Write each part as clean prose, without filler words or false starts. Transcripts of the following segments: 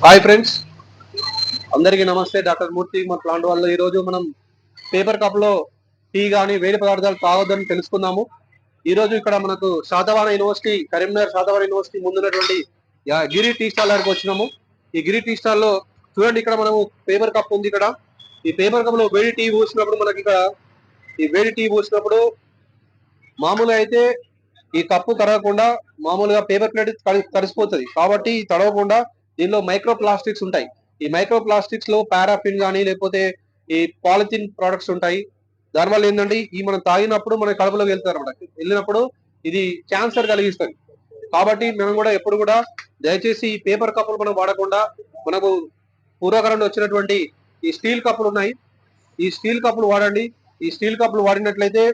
Hi friends, అందరికీ నమస్తే. Doctor మూర్తి మా ప్లాంట్ వాళ్ళు. ఈరోజు మనం పేపర్ కప్ లో టీ కానీ వేడి పదార్థాలు తాగొద్దని తెలుసుకుందాము. ఈరోజు ఇక్కడ మనకు శాతవాహన యూనివర్సిటీ, కరీంనగర్ శాతవాహన యూనివర్సిటీ ముందున్నటువంటి గిరి టీ స్టాల్ దగ్గరకు వచ్చినాము. ఈ గిరి టీ స్టాల్ లో చూడండి, ఇక్కడ మనము పేపర్ కప్ ఉంది. ఇక్కడ ఈ పేపర్ కప్ లో వేడి టీ పోసినప్పుడు మనకి ఇక్కడ ఈ వేడి టీ పోసినప్పుడు మామూలుగా అయితే ఈ కప్పు తడవకుండా మామూలుగా పేపర్ ప్లేట్ తడిసిపోతుంది. కాబట్టి తడవకుండా దీనిలో మైక్రో ప్లాస్టిక్స్ ఉంటాయి. ఈ మైక్రో ప్లాస్టిక్స్ లో పారాఫిన్ కానీ లేకపోతే ఈ పాలిథిన్ ప్రొడక్ట్స్ ఉంటాయి. దానివల్ల ఏంటంటే ఈ మనం తాగినప్పుడు మన కడుపులోకి వెళ్తారు అనమాట. వెళ్ళినప్పుడు ఇది క్యాన్సర్ కలిగిస్తుంది. కాబట్టి మనం కూడా ఎప్పుడు కూడా దయచేసి ఈ పేపర్ కప్పులు మనం వాడకుండా మనకు పూర్వకాలంలో వచ్చినటువంటి ఈ స్టీల్ కప్పులు ఉన్నాయి. ఈ స్టీల్ కప్పులు వాడండి. ఈ స్టీల్ కప్పులు వాడినట్లయితే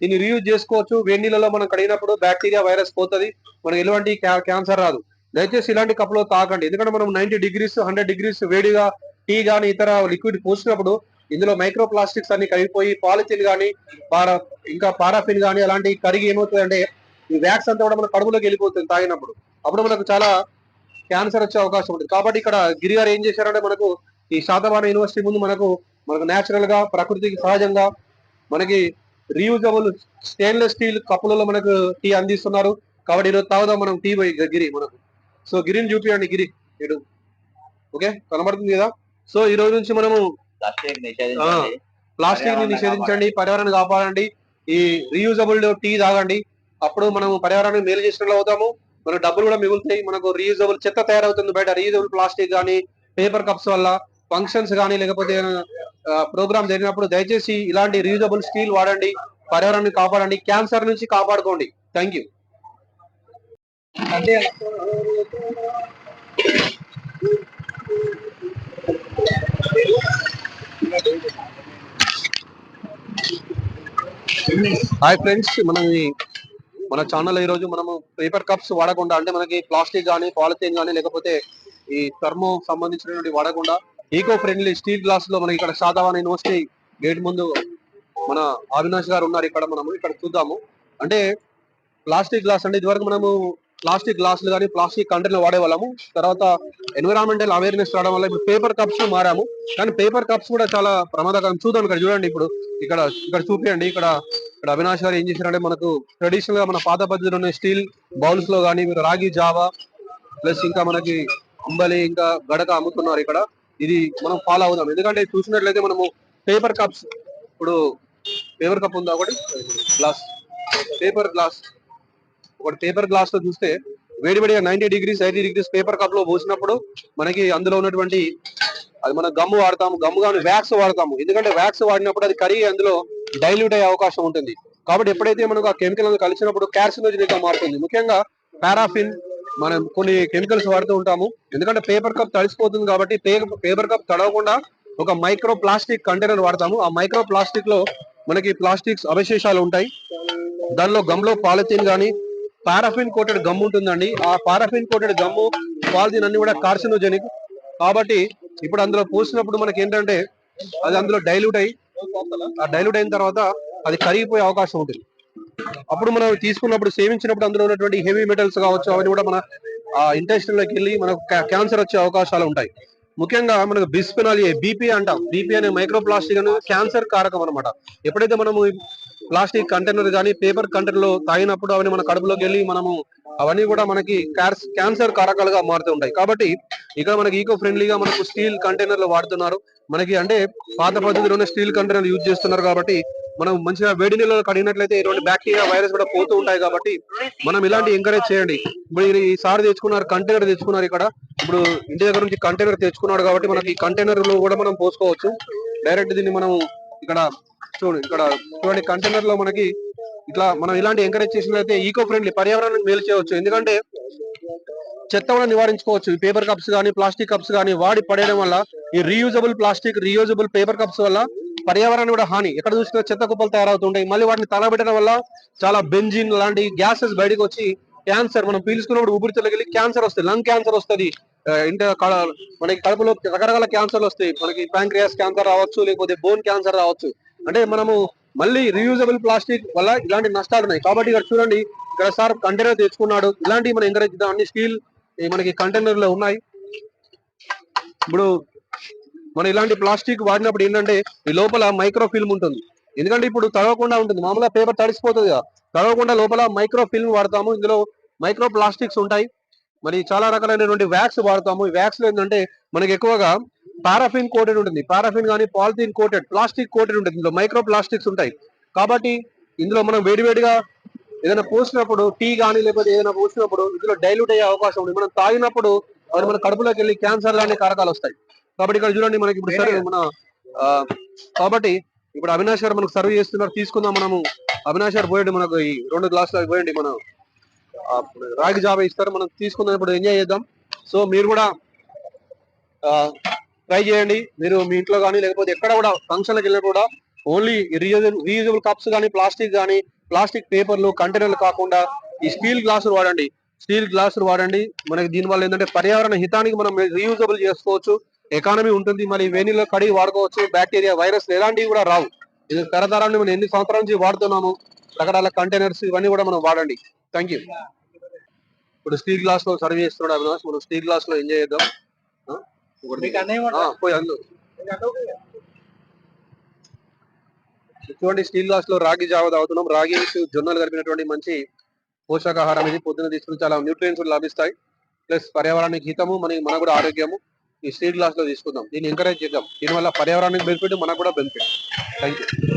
దీన్ని రీయూజ్ చేసుకోవచ్చు. వేడి నీళ్ళలో మనం కడిగినప్పుడు బ్యాక్టీరియా వైరస్ పోతుంది, మనకి ఎలాంటి క్యాన్సర్ రాదు. దయచేసి ఇలాంటి కప్పులో తాకండి. ఎందుకంటే మనం 90 డిగ్రీస్ 100 డిగ్రీస్ వేడిగా టీ కానీ ఇతర లిక్విడ్ పోసినప్పుడు ఇందులో మైక్రో ప్లాస్టిక్స్ అన్ని కరిగిపోయి పాలిథిన్ కానీ ఇంకా పారాఫిన్ కానీ అలాంటి కరిగి ఏమవుతుందంటే ఈ వ్యాక్స్ అంతా కూడా మన కడుపులోకి వెళ్ళిపోతుంది తాగినప్పుడు. అప్పుడు మనకు చాలా క్యాన్సర్ వచ్చే అవకాశం ఉంటుంది. కాబట్టి ఇక్కడ గిరి గారు ఏం చేశారంటే మనకు ఈ శాతవాహన యూనివర్సిటీ ముందు మనకు నేచురల్ గా ప్రకృతికి సహజంగా మనకి రీయూజబుల్ స్టెయిన్లెస్ స్టీల్ కప్పులలో మనకు టీ అందిస్తున్నారు. కాబట్టి ఈరోజు తాగుదాం మనం టీ పోయి గిరి మనకు. సో గిరిని చూపియండి. గిరి ఇడు ఓకే, కనబడుతుంది కదా. సో ఈ రోజు నుంచి మనము ప్లాస్టిక్ ని నిషేధించండి, పర్యావరణాన్ని కాపాడండి, ఈ రీయూజబుల్ టీ తాగండి. అప్పుడు మనం పర్యావరణాన్ని మేలు చేసినట్లు అవుతాము. మన డబ్బులు కూడా మిగులుతాయి. మనకు రీయూజబుల్ చెత్త తయారవుతుంది బయట. రీయూజబుల్ ప్లాస్టిక్ కానీ పేపర్ కప్స్ వల్ల ఫంక్షన్స్ కానీ లేకపోతే ప్రోగ్రామ్ జరిగినప్పుడు దయచేసి ఇలాంటి రీయూజబుల్ స్టీల్ వాడండి. పర్యావరణాన్ని కాపాడండి, క్యాన్సర్ నుంచి కాపాడుకోండి. Thank you. హాయ్ ఫ్రెండ్స్, మన ఛానల్ ఈ రోజు మనము పేపర్ కప్స్ వాడకుండా, అంటే మనకి ప్లాస్టిక్ కానీ పాలిథిన్ కానీ లేకపోతే ఈ థర్మో సంబంధించినటువంటి వాడకుండా ఈకో ఫ్రెండ్లీ స్టీల్ గ్లాస్ లో మనకి ఇక్కడ శాతవాహన యూనివర్సిటీ గేట్ ముందు మన అవినాష్ గారు ఉన్నారు. ఇక్కడ మనము ఇక్కడ చూద్దాము. అంటే ప్లాస్టిక్ గ్లాస్ అంటే ఇదివరకు మనము ప్లాస్టిక్ గ్లాసులు కానీ ప్లాస్టిక్ కంటైనర్ వాడేవాళ్ళము. తర్వాత ఎన్విరాన్మెంటల్ అవేర్నెస్ రావడం వల్ల ఇప్పుడు పేపర్ కప్స్ మారాము. కానీ పేపర్ కప్స్ కూడా చాలా ప్రమాదకరం. చూద్దాం, ఇక్కడ చూడండి. ఇప్పుడు ఇక్కడ ఇక్కడ చూపియండి. ఇక్కడ ఇక్కడ అవినాష్ గారు ఏం చేశారంటే మనకు ట్రెడిషనల్ గా మన పాత పద్ధతిలో ఉన్న స్టీల్ బౌల్స్ లో కానీ రాగి జావా ప్లస్ ఇంకా మనకి అంబలి ఇంకా గడక అమ్ముతున్నారు ఇక్కడ. ఇది మనం ఫాలో అవుదాం. ఎందుకంటే చూసినట్లయితే మనము పేపర్ కప్స్, ఇప్పుడు పేపర్ కప్ ఉందా ఒకటి గ్లాస్, పేపర్ గ్లాస్ ఒకటి పేపర్ గ్లాస్ లో చూస్తే వేడివేడిగా 90 డిగ్రీస్ 80 డిగ్రీస్ పేపర్ కప్ లో పోసినప్పుడు మనకి అందులో ఉన్నటువంటి అది మన గమ్ము వాడతాము, గమ్ము కానీ వ్యాక్స్ వాడతాము. ఎందుకంటే వ్యాక్స్ వాడినప్పుడు అది కరిగి అందులో డైల్యూట్ అయ్యే అవకాశం ఉంటుంది. కాబట్టి ఎప్పుడైతే మనకు ఆ కెమికల్ కలిసినప్పుడు కార్సినోజెనిక్ గా మారుతుంది. ముఖ్యంగా పారాఫిన్, మనం కొన్ని కెమికల్స్ వాడుతూ ఉంటాము. ఎందుకంటే పేపర్ కప్ తడిసిపోతుంది కాబట్టి పేపర్ కప్ తడవకుండా ఒక మైక్రో ప్లాస్టిక్ కంటైనర్ వాడతాము. ఆ మైక్రో ప్లాస్టిక్ లో మనకి ప్లాస్టిక్స్ అవశేషాలు ఉంటాయి. దానిలో గమ్లో పాలిథిన్ కానీ పారాఫిన్ కోటెడ్ గమ్ ఉంటుందండి. ఆ పారాఫిన్ కోటెడ్ గమ్ము పాలిథిన్ అన్ని కూడా కార్సినోజెనిక్. కాబట్టి ఇప్పుడు అందులో పోసినప్పుడు మనకి ఏంటంటే అది అందులో డైల్యూట్ అయ్యి ఆ డైల్యూట్ అయిన తర్వాత అది కరిగిపోయే అవకాశం ఉంటుంది. అప్పుడు మనం తీసుకున్నప్పుడు సేవించినప్పుడు అందులో ఉన్నటువంటి హెవీ మెటల్స్ కావచ్చు అవన్నీ కూడా మన ఇంటెస్టైన్ లోకి వెళ్ళి మనకు క్యాన్సర్ వచ్చే అవకాశాలు ఉంటాయి. ముఖ్యంగా మనకు బిస్ఫెనాల్ ఏ, బీపీ అంటాం. బీపీ అనే మైక్రో ప్లాస్టిక్ అనేది క్యాన్సర్ కారకం అనమాట. ఎప్పుడైతే మనము ప్లాస్టిక్ కంటైనర్ కానీ పేపర్ కంటైనర్ లో తాగినప్పుడు అవన్నీ మన కడుపులోకి వెళ్ళి అవన్నీ కూడా మనకి క్యాన్సర్ కారకాలుగా మారుతూ ఉంటాయి. కాబట్టి ఇక్కడ మనకి ఈకో ఫ్రెండ్లీగా మనకు స్టీల్ కంటైనర్లు వాడుతున్నారు. మనకి అంటే పాత పద్ధతిలోనే స్టీల్ కంటైనర్ యూజ్ చేస్తున్నారు. కాబట్టి మనం మంచిగా వేడి నీళ్ళలో కడిగినట్లయితే ఎటువంటి బ్యాక్టీరియా వైరస్ కూడా పోతూ ఉంటాయి. కాబట్టి మనం ఇలాంటి ఎంకరేజ్ చేయండి. ఇప్పుడు ఈసారి తెచ్చుకున్నారు, కంటైనర్ తెచ్చుకున్నారు. ఇక్కడ ఇప్పుడు ఇంటి దగ్గర నుంచి కంటైనర్ తెచ్చుకున్నాడు కాబట్టి మనకి ఈ కంటైనర్ లో కూడా మనం పోసుకోవచ్చు డైరెక్ట్. దీన్ని మనం ఇక్కడ చూడండి కంటైనర్ లో మనకి ఇట్లా మనం ఇలాంటి ఎంకరేజ్ చేసినట్లయితే ఈకో ఫ్రెండ్లీ పర్యావరణానికి మేలు చేయవచ్చు. ఎందుకంటే చెత్త కూడా నివారించుకోవచ్చు. ఈ పేపర్ కప్స్ కానీ ప్లాస్టిక్ కప్స్ కానీ వాడి పడేయడం వల్ల ఈ reusable plastic reusable paper cups వల్ల పర్యావరణం కూడా హాని. ఎక్కడ చూసినా చెత్త కుప్పలు తయారవుతుంటాయి. మళ్ళీ వాటిని తగలబెట్టడం వల్ల చాలా బెంజిన్ లాంటి గ్యాసెస్ బయటకు వచ్చి క్యాన్సర్, మనం పీల్చుకున్నప్పుడు ఊపిరితిత్తులకు వెళ్ళి క్యాన్సర్ వస్తుంది, లంగ్ క్యాన్సర్ వస్తుంది. మనకి కడుపులో రకరకాల క్యాన్సర్లు వస్తాయి. మనకి ప్యాంక్రియాస్ క్యాన్సర్ రావచ్చు, లేకపోతే బోన్ క్యాన్సర్ రావచ్చు. అంటే మనము మళ్ళీ రీయూజబుల్ ప్లాస్టిక్ వల్ల ఇలాంటి నష్టాలు ఉన్నాయి. కాబట్టి ఇక్కడ చూడండి, ఇక్కడ సార్ కంటైనర్ తెచ్చుకున్నాడు. ఇలాంటివి మనం ఎంకరేజ్ చేద్దాం. అన్ని స్టీల్ మనకి కంటైనర్ లో ఉన్నాయి. ఇప్పుడు మనం ఇలాంటి ప్లాస్టిక్ వాడినప్పుడు ఏంటంటే ఈ లోపల మైక్రో ఫిల్మ్ ఉంటుంది. ఎందుకంటే ఇప్పుడు తడవకుండా ఉంటుంది, మామూలుగా పేపర్ తడిసిపోతుంది కదా, తడవకుండా లోపల మైక్రో ఫిల్మ్ వాడతాము. ఇందులో మైక్రో ప్లాస్టిక్స్ ఉంటాయి. మరి చాలా రకాలైనటువంటి వ్యాక్స్ వాడతాము. ఈ వ్యాక్స్ లో ఏంటంటే మనకి ఎక్కువగా పారాఫిన్ కోటెడ్ ఉంటుంది. పారాఫిన్ కానీ పాలిథిన్ కోటెడ్, ప్లాస్టిక్ కోటెడ్ ఉంటుంది. ఇందులో మైక్రో ప్లాస్టిక్స్ ఉంటాయి. కాబట్టి ఇందులో మనం వేడివేడిగా ఏదైనా పోసినప్పుడు, టీ కానీ లేకపోతే ఏదైనా పోసినప్పుడు ఇందులో డైల్యూట్ అయ్యే అవకాశం ఉంది. మనం తాగినప్పుడు అది మన కడుపులోకి వెళ్ళి క్యాన్సర్ లాంటి కారకాలు వస్తాయి. కాబట్టి ఇక్కడ చూడండి మనకి ఇప్పుడు సరే మన ఆ, కాబట్టి ఇప్పుడు అవినాష్ గారు మనకు సర్వ్ చేస్తున్నారు, తీసుకుందాం మనము. అవినాష్ గారు పోయండి, మనకు ఈ 2 గ్లాసులు పోయండి, మనం రాగి జావ ఇస్తారు, మనం తీసుకుందాం, ఇప్పుడు ఎంజాయ్ చేద్దాం. సో మీరు కూడా ట్రై చేయండి. మీరు మీ ఇంట్లో కానీ లేకపోతే ఎక్కడ కూడా ఫంక్షన్లకు వెళ్ళినప్పుడు కూడా ఓన్లీ రీయూజబుల్ కప్స్ కానీ ప్లాస్టిక్ పేపర్లు కంటైనర్లు కాకుండా ఈ స్టీల్ గ్లాసులు వాడండి. స్టీల్ గ్లాసులు వాడండి. మనకి దీనివల్ల ఏంటంటే పర్యావరణ హితానికి మనం రీయూజబుల్ చేసుకోవచ్చు, ఎకానమీ ఉంటుంది. మరి వేణిలో కడిగి వాడుకోవచ్చు, బ్యాక్టీరియా వైరస్ ఎలాంటివి కూడా రావు. ఇది తరతరాన్ని మనం ఎన్ని సంవత్సరాల నుంచి వాడుతున్నాము, రకరకాల కంటైనర్స్ ఇవన్నీ కూడా మనం వాడండి. Thank you. ఇప్పుడు స్టీల్ గ్లాస్ లో సర్వ్ చేస్తున్నాడు అవినాష్, మనం స్టీల్ గ్లాస్ లో ఎంజాయ్ చేద్దాం. ఆ? పోయి అందులో ఇటువంటి స్టీల్ గ్లాస్ లో రాగి జావ తాగుతున్నాం. రాగి జొన్నలు కలిపినటువంటి మంచి పోషకాహారం ఇది. పొద్దున తీసుకుని చాలా న్యూట్రియన్స్ లభిస్తాయి, ప్లస్ పర్యావరణానికి హితము, మనకు కూడా ఆరోగ్యము. ఈ స్టీల్ గ్లాస్ లో తీసుకుందాం, దీన్ని ఎంకరేజ్ చేద్దాం. దీనివల్ల పర్యావరణానికి బెనిఫిట్, మనకు కూడా బెనిఫిట్. Thank you.